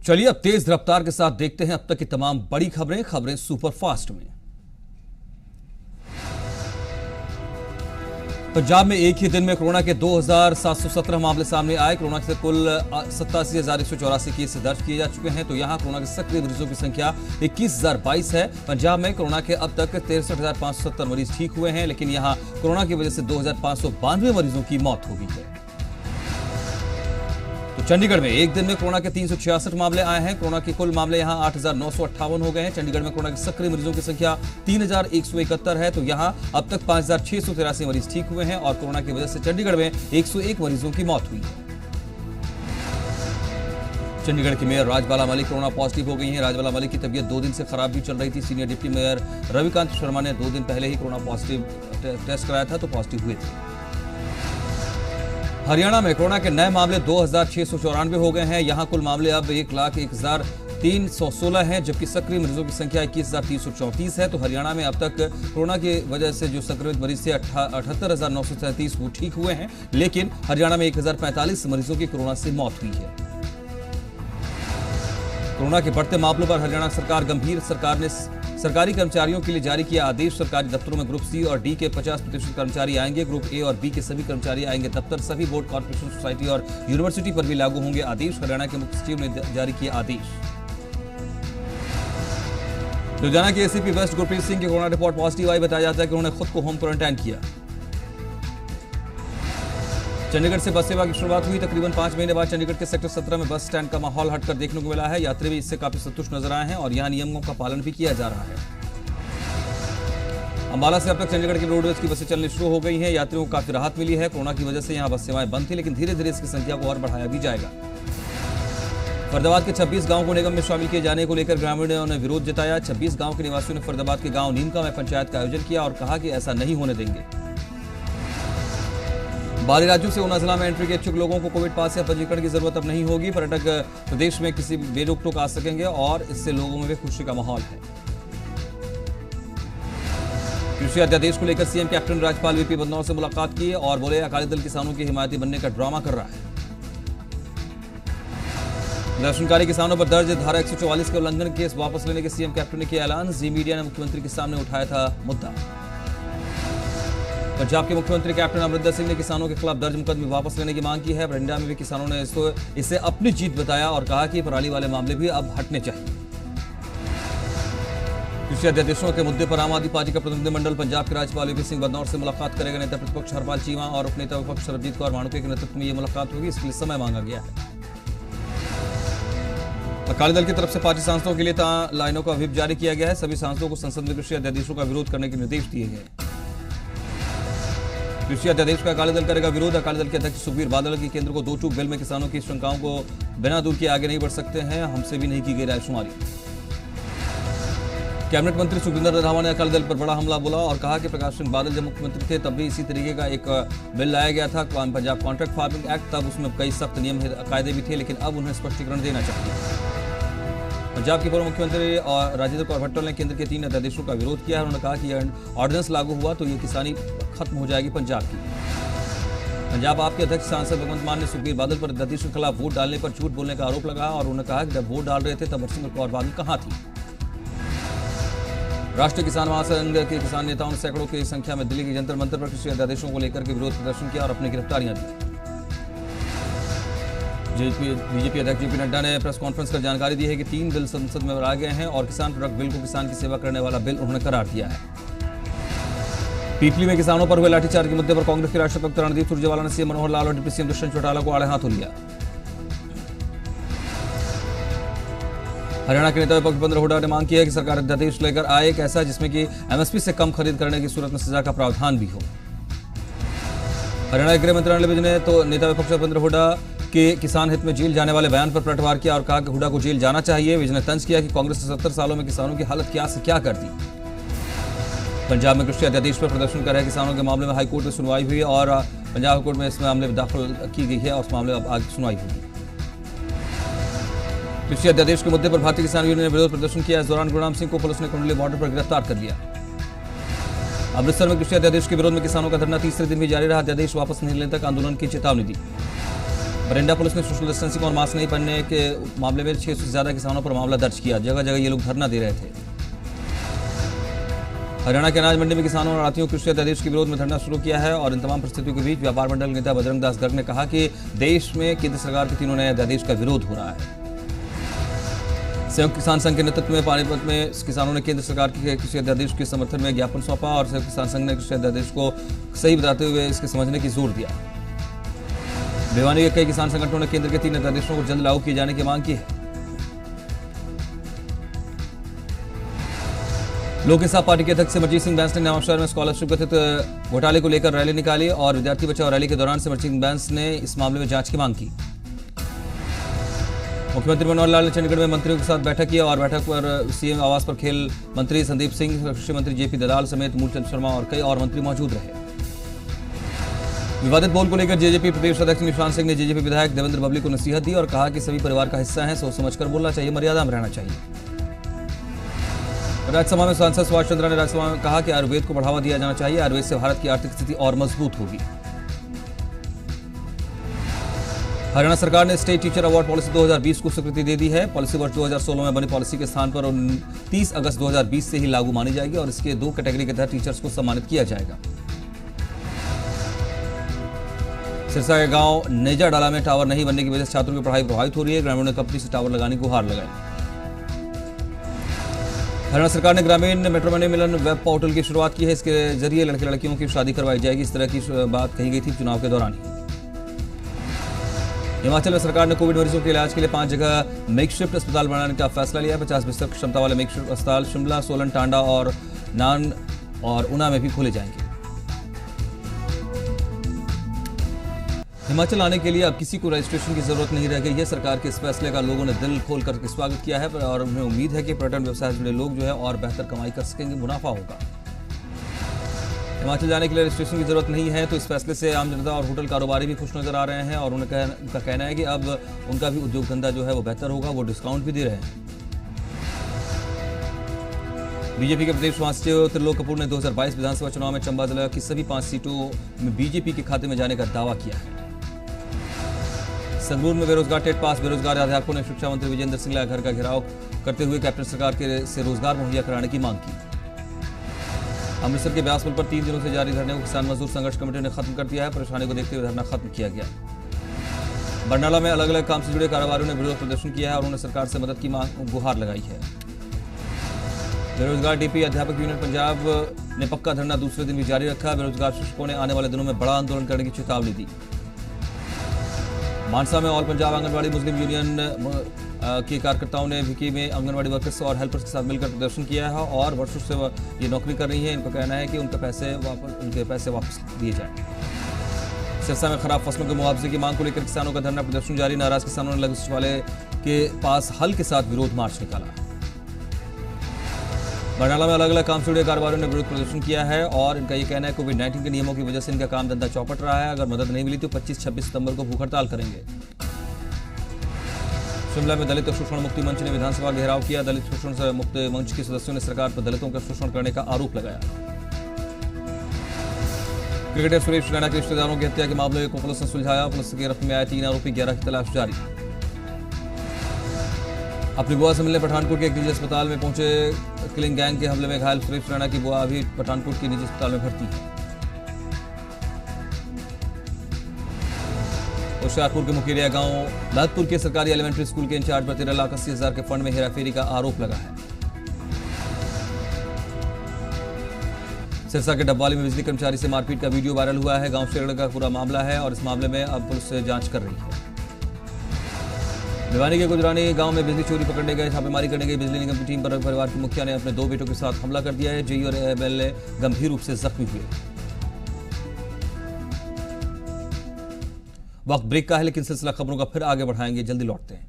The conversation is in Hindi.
चलिए अब तेज रफ्तार के साथ देखते हैं अब तक की तमाम बड़ी खबरें सुपरफास्ट में। पंजाब में एक ही दिन में कोरोना के 2717 मामले सामने आए। कोरोना से कुल 87,184 केस दर्ज किए जा चुके हैं। तो यहां कोरोना के सक्रिय मरीजों की संख्या 21,022 है। पंजाब में कोरोना के अब तक 63,570 मरीज ठीक हुए हैं, लेकिन यहां कोरोना की वजह से 2,592 मरीजों की मौत हो गई है। तो चंडीगढ़ में एक दिन में कोरोना के 366 मामले आए हैं। कोरोना के कुल मामले यहां 8,958 हो गए हैं। चंडीगढ़ में कोरोना के सक्रिय मरीजों की संख्या 3,171 है। तो यहां अब तक 5,683 मरीज ठीक हुए हैं और कोरोना की वजह से चंडीगढ़ में 101 मरीजों की मौत हुई है। चंडीगढ़ की mayor Rajbala Malik corona positive हो गई हैं। राजबाला मलिक की तबीयत 2 दिन से खराब भी चल रही थी। Senior deputy mayor Ravikant Sharma ने 2 दिन पहले ही कोरोना पॉजिटिव टेस्ट कराया था, तो पॉजिटिव हुए थे। हरियाणा में कोरोना के नए मामले 2,694 हो गए हैं। यहां कुल मामले अब 1,01,316 हैं, जबकि सक्रिय मरीजों की संख्या 21,334 है। तो हरियाणा में अब तक कोरोना की वजह से जो संक्रमित मरीज थे 78,937 वो ठीक हुए हैं, लेकिन हरियाणा में 1,045 मरीजों की कोरोना से मौत हुई है। कोरोना के बढ़ते मामलों पर हरियाणा सरकार गंभीर। सरकार ने सरकारी कर्मचारियों के लिए जारी किया आदेश। सरकारी दफ्तरों में ग्रुप सी और डी के 50% कर्मचारी आएंगे। ग्रुप ए और बी के सभी कर्मचारी आएंगे दफ्तर। सभी बोर्ड, कॉर्पोरेशन, सोसाइटी और यूनिवर्सिटी पर भी लागू होंगे आदेश। हरियाणा के मुख्य सचिव ने जारी किया आदेश। लुधियाना के एसीपी वेस्ट गुरप्रीत सिंह की कोरोना रिपोर्ट पॉजिटिव आई। बताया जाता है कि उन्होंने खुद को होम क्वारंटाइन किया। चंडीगढ़ से बस सेवा की शुरुआत हुई। तकरीबन 5 महीने बाद चंडीगढ़ के सेक्टर 17 में बस स्टैंड का माहौल हटकर देखने को मिला है। यात्री भी इससे काफी संतुष्ट नजर आए हैं और यहां नियमों का पालन भी किया जा रहा है। अंबाला से अब तक चंडीगढ़ की रोडवेज की बसें चलनी शुरू हो गई हैं। यात्रियों को काफी राहत मिली है। कोरोना की वजह से यहां बस सेवाएं बंद थी, लेकिन धीरे धीरे इसकी संख्या को और बढ़ाया भी जाएगा। फरीदाबाद के 26 गांव को निगम में शामिल किए जाने को लेकर ग्रामीणों ने विरोध जताया। 26 गांव के निवासियों ने फरीदाबाद के गांव नीमका में पंचायत का आयोजन किया और कहा कि ऐसा नहीं होने देंगे। बाहरी राज्यों से ऊना जिला में एंट्री के इच्छुक लोगों को कोविड पास या पंजीकरण की जरूरत अब नहीं होगी। पर्यटक प्रदेश में किसी बेरोक टोक आ सकेंगे और इससे लोगों में भी खुशी का माहौल है। कृषि अध्यादेश को लेकर सीएम कैप्टन राज्यपाल वीपी बदनौर से मुलाकात की और बोले अकाली दल किसानों की हिमायती बनने का ड्रामा कर रहा है। प्रदर्शनकारी किसानों पर दर्ज धारा 144 के उल्लंघन केस वापस लेने के सीएम कैप्टन ने किया ऐलान। जी मीडिया ने मुख्यमंत्री के सामने उठाया था मुद्दा। पंजाब के मुख्यमंत्री कैप्टन अमरिंदर सिंह ने किसानों के खिलाफ दर्ज मुकदमे वापस लेने की मांग की है। बठिंडा में भी किसानों ने इसे अपनी जीत बताया और कहा कि पराली वाले मामले भी अब हटने चाहिए। कृषि अध्यादेशों के मुद्दे पर आम आदमी पार्टी का प्रतिनिधिमंडल पंजाब के राज्यपाल वीपी सिंह बदनौर से मुलाकात करेगा। नेता प्रतिपक्ष हरपाल चीमा और उपनेता विपक्ष सरबजीत कौर माणुके के नेतृत्व में यह मुलाकात होगी। इसके लिए समय मांगा गया है। अकाली दल की तरफ से पार्टी सांसदों के लिए लाइनों का व्हिप जारी किया गया है। सभी सांसदों को संसद में कृषि अध्यादेशों का विरोध करने के निर्देश दिए गए। कृषि अध्यादेश का अकाली दल करेगा विरोध। अकाली दल के अध्यक्ष सुखबीर बादल की केंद्र को 2 चूक बिल में किसानों की शंकाओं को बिना दूर किए आगे नहीं बढ़ सकते हैं। हमसे भी नहीं की गई रायशुमारी। कैबिनेट मंत्री सुखविंदर रंधावा ने अकाली दल पर बड़ा हमला बोला और कहा कि प्रकाश सिंह बादल जब मुख्यमंत्री थे तब भी इसी तरीके का एक बिल लाया गया था, पंजाब कॉन्ट्रैक्ट फार्मिंग एक्ट। तब उसमें कई सख्त नियम कायदे भी थे, लेकिन अब उन्हें स्पष्टीकरण देना चाहिए। पंजाब के पूर्व मुख्यमंत्री और राजेंद्र कौर भट्टल ने केंद्र के 3 अध्यादेशों का विरोध किया है। उन्होंने कहा कि यह ऑर्डिनेंस लागू हुआ तो ये किसानी खत्म हो जाएगी पंजाब की। पंजाब आपके अध्यक्ष सांसद भगवंत मान ने सुखबीर बादल पर अध्यादेश के खिलाफ वोट डालने पर झूठ बोलने का आरोप लगाया और उन्होंने कहा कि जब वोट डाल रहे थे तब हरसिमरत कौर बादल कहां थी। राष्ट्रीय किसान महासंघ के किसान नेताओं ने सैकड़ों की संख्या में दिल्ली के जंतर मंतर पर कृषि अध्यादेशों को लेकर के विरोध प्रदर्शन किया और अपनी गिरफ्तारियां दी। बीजेपी अध्यक्ष जेपी नड्डा ने प्रेस कॉन्फ्रेंस कर जानकारी दी है कि 3 बिल संसद में आ गए हैं और किसान प्रोडक्ट बिल को किसान की सेवा करने वाला बिल उन्होंने करार दिया है। पीपली में किसानों पर हुए लाठीचार्ज के मुद्दे पर कांग्रेस के राष्ट्रीय प्रवक्ता रणदीप सुरजेवाला ने सीएम मनोहर लाल और डिप्टी सीएम दुष्यंत चौटाला को आड़े हाथों लिया। हरियाणा के नेता विपक्ष भूपेंद्र हुड्डा ने मांग की है कि सरकार अध्यादेश लेकर आए एक ऐसा जिसमें कि एमएसपी से कम खरीद करने की सूरत में सजा का प्रावधान भी हो। हरियाणा के गृह मंत्री अनिल विज ने तो नेता विपक्ष भूपेंद्र हुड्डा के किसान हित में जेल जाने वाले बयान पर पलटवार किया और कहा कि हुड्डा को जेल जाना चाहिए। विज ने तंज किया कि कांग्रेस ने 70 सालों में किसानों की हालत क्या से क्या कर दी। पंजाब में कृषि अध्यादेश पर प्रदर्शन कर रहे किसानों के मामले में हाईकोर्ट में सुनवाई हुई और पंजाब हाईकोर्ट में इस मामले में दाखिल की गई है और उस मामले में अब आगे सुनवाई होगी। कृषि अध्यादेश के मुद्दे पर भारतीय किसान यूनियन ने विरोध प्रदर्शन किया। इस दौरान गुरुग्राम सिंह को पुलिस ने कुंडली बॉर्डर पर गिरफ्तार कर लिया। अमृतसर में कृषि अध्यादेश के विरोध में किसानों का धरना तीसरे दिन भी जारी रहा। अध्यादेश वापस नहीं लेने तक आंदोलन की चेतावनी दी। बरिंडा पुलिस ने सोशल डिस्टेंसिंग और मास्क नहीं पहनने के मामले में 600 से ज्यादा किसानों पर मामला दर्ज किया। जगह जगह ये लोग धरना दे रहे थे। हरियाणा के अनाज मंडी में किसानों और आढ़तियों कृषि अध्यादेश के विरोध में धरना शुरू किया है और इन तमाम परिस्थितियों के बीच व्यापार मंडल नेता बजरंग दास गर्ग ने कहा कि देश में केंद्र सरकार के तीनों नए अध्यादेश का विरोध हो रहा है। संयुक्त किसान संघ के नेतृत्व में पानीपत में किसानों ने केंद्र सरकार के कृषि अध्यादेश के समर्थन में ज्ञापन सौंपा और संयुक्त किसान संघ ने कृषि अध्यादेश को सही बताते हुए इसके समझने की जोर दिया। भिवानी के कई किसान संगठनों ने केंद्र के 3 अध्यादेशों को जल्द लागू किए जाने की मांग की है। लोक इंसाफ पार्टी के अध्यक्ष सिमरजीत सिंह बैंस ने नवाब शहर में स्कॉलरशिप कथित घोटाले को लेकर रैली निकाली और विद्यार्थी बचाओ रैली के दौरान सिमरजीत सिंह बैंस ने इस मामले में जांच की मांग की। मुख्यमंत्री मनोहर लाल ने चंडीगढ़ में मंत्रियों के साथ बैठक की और बैठक पर सीएम आवास पर खेल मंत्री संदीप सिंह, कृषि मंत्री जेपी दलाल समेत मूलचंद शर्मा और कई और मंत्री मौजूद रहे। विवादित बोल को लेकर जेजेपी प्रदेश अध्यक्ष निशांत सिंह ने जेजेपी विधायक देवेंद्र बबली को नसीहत दी और कहा कि सभी परिवार का हिस्सा है, सोच समझकर बोलना चाहिए, मर्यादा में रहना चाहिए। राज्यसभा में सांसद सुभाष चंद्रा ने राज्यसभा में कहा कि आयुर्वेद को बढ़ावा दिया जाना चाहिए, आयुर्वेद से भारत की आर्थिक स्थिति और मजबूत होगी। हरियाणा सरकार ने स्टेट टीचर अवार्ड पॉलिसी 2020 को स्वीकृति दे दी है। पॉलिसी वर्ष 2016 में बनी पॉलिसी के स्थान पर 30 अगस्त 2020 से ही लागू मानी जाएगी और इसके 2 कैटेगरी के तहत टीचर्स को सम्मानित किया जाएगा। सिरसा के गांव नेजा डाला में टावर नहीं बनने की वजह से छात्रों की पढ़ाई प्रभावित हो रही है। ग्रामीणों ने कंपनी से टावर लगाने की गुहार लगाई। हरियाणा सरकार ने ग्रामीण मैट्रिमोनी मिलन वेब पोर्टल की शुरुआत की है। इसके जरिए लड़के लड़कियों की शादी करवाई जाएगी। इस तरह की बात कही गई थी चुनाव के दौरान ही। हिमाचल में सरकार ने कोविड मरीजों के इलाज के लिए 5 जगह मेकशिफ्ट अस्पताल बनाने का फैसला लिया। 50 बिस्तर क्षमता वाले मेकशिफ्ट अस्पताल शिमला, सोलन, टांडा और नान और ऊना में भी खोले जाएंगे। हिमाचल आने के लिए अब किसी को रजिस्ट्रेशन की जरूरत नहीं रह गई है। सरकार के इस फैसले का लोगों ने दिल खोलकर स्वागत किया है और उन्हें उम्मीद है कि पर्यटन व्यवसाय से जुड़े लोग जो है और बेहतर कमाई कर सकेंगे, मुनाफा होगा। हिमाचल जाने के लिए रजिस्ट्रेशन की जरूरत नहीं है तो इस फैसले से आम जनता और होटल कारोबारी भी खुश नजर आ रहे हैं और उनका कहना है कि अब उनका भी उद्योग धंधा जो है वो बेहतर होगा। वो डिस्काउंट भी दे रहे हैं। बीजेपी के प्रदेश महासचिव त्रिलोक कपूर ने 2022 विधानसभा चुनाव में चंबा जिला की सभी 5 सीटों में बीजेपी के खाते में जाने का दावा किया है। संगरूर में बेरोजगार टेट पास बेरोजगार अध्यापकों ने शिक्षा मंत्री विजेंद्र सिंह घर का घेराव करते हुए कैप्टन सरकार से रोजगार मुहैया कराने की मांग की। अमृतसर के ब्यास पुल पर 3 दिनों से जारी धरने को किसान मजदूर संघर्ष कमेटी ने खत्म कर दिया है। परेशानी को देखते हुए धरना खत्म किया गया। बरनाला में अलग अलग काम से जुड़े कारोबारियों ने विरोध प्रदर्शन किया है और उन्होंने सरकार से मदद की गुहार लगाई है। बेरोजगार डीपी अध्यापक यूनियन पंजाब ने पक्का धरना दूसरे दिन भी जारी रखा। बेरोजगार शिक्षकों ने आने वाले दिनों में बड़ा आंदोलन करने की चेतावनी दी। मानसा में ऑल पंजाब आंगनबाड़ी मुस्लिम यूनियन के कार्यकर्ताओं ने विकी में आंगनबाड़ी वर्कर्स और हेल्पर्स के साथ मिलकर प्रदर्शन किया है और वर्षों से ये नौकरी कर रही है। इनका कहना है कि उनके पैसे वापस दिए जाएं। सिरसा में खराब फसलों के मुआवजे की मांग को लेकर किसानों का धरना प्रदर्शन जारी। नाराज किसानों ने लघु सचिवालय के पास हल के साथ विरोध मार्च निकाला। बरनाला में अलग अलग काम से जुड़े कारोबारियों ने विरोध प्रदर्शन किया है और इनका यह कहना है कोविड-19 के नियमों की वजह से इनका काम धंधा चौपट रहा है। अगर मदद नहीं मिली तो 25-26 सितंबर को भूख हड़ताल करेंगे। शिमला में दलित शोषण मुक्ति मंच ने विधानसभा घेराव किया। दलित शोषण से मुक्त मंच के सदस्यों ने सरकार पर दलितों का शोषण करने का आरोप लगाया। क्रिकेटर सुरेश रैना के रिश्तेदारों की हत्या के मामले को पुलिस ने सुलझाया। पुलिस की गिरफ्त में आए 3 आरोपी, 11 की तलाश जारी। अपनी बुआ से मिलने पठानकोट के एक निजी अस्पताल में पहुंचे किलिंग गैंग के हमले में घायल सुरेश रैना की बुआ अभी पठानकोट के निजी अस्पताल में भर्ती है। होशियारपुर के मुकेरिया गांव महतपुर के सरकारी एलिमेंट्री स्कूल के इंचार्ज पर 13,80,000 के फंड में हेराफेरी का आरोप लगा है। सिरसा के डब्बाली में बिजली कर्मचारी से मारपीट का वीडियो वायरल हुआ है। गांव शेरगढ़ का पूरा मामला है और इस मामले में अब पुलिस जांच कर रही है। भिवानी के गुजरानी गांव में बिजली चोरी पकड़ने गए छापेमारी करने गई बिजली निगम की टीम पर परिवार के मुखिया ने अपने 2 बेटों के साथ हमला कर दिया है। जेई और एमएलए गंभीर रूप से जख्मी हुए। वक्त ब्रेक का है लेकिन सिलसिला खबरों का फिर आगे बढ़ाएंगे, जल्दी लौटते हैं।